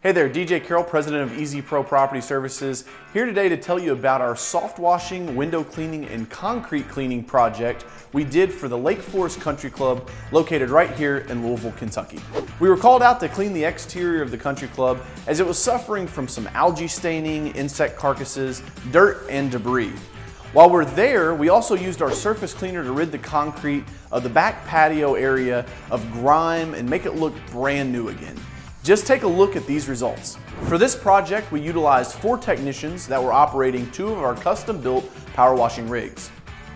Hey there, DJ Carroll, president of EasyPro Property Services, here today to tell you about our soft washing, window cleaning, and concrete cleaning project we did for the Lake Forest Country Club located right here in Louisville, Kentucky. We were called out to clean the exterior of the country club as it was suffering from some algae staining, insect carcasses, dirt, and debris. While we're there, we also used our surface cleaner to rid the concrete of the back patio area of grime and make it look brand new again. Just take a look at these results. For this project, we utilized 4 technicians that were operating 2 of our custom-built power washing rigs.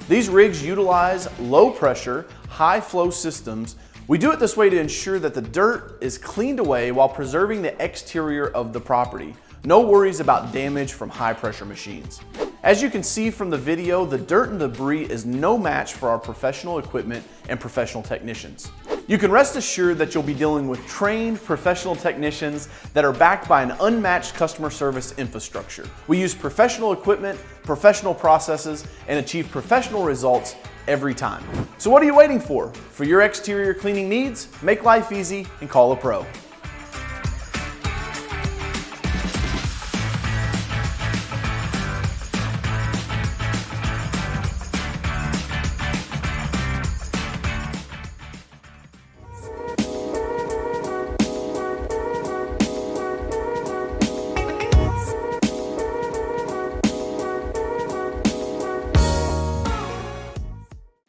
These rigs utilize low pressure, high flow systems. We do it this way to ensure that the dirt is cleaned away while preserving the exterior of the property. No worries about damage from high pressure machines. As you can see from the video, the dirt and debris is no match for our professional equipment and professional technicians. You can rest assured that you'll be dealing with trained professional technicians that are backed by an unmatched customer service infrastructure. We use professional equipment, professional processes, and achieve professional results every time. So what are you waiting for? For your exterior cleaning needs, make life easy and call a pro.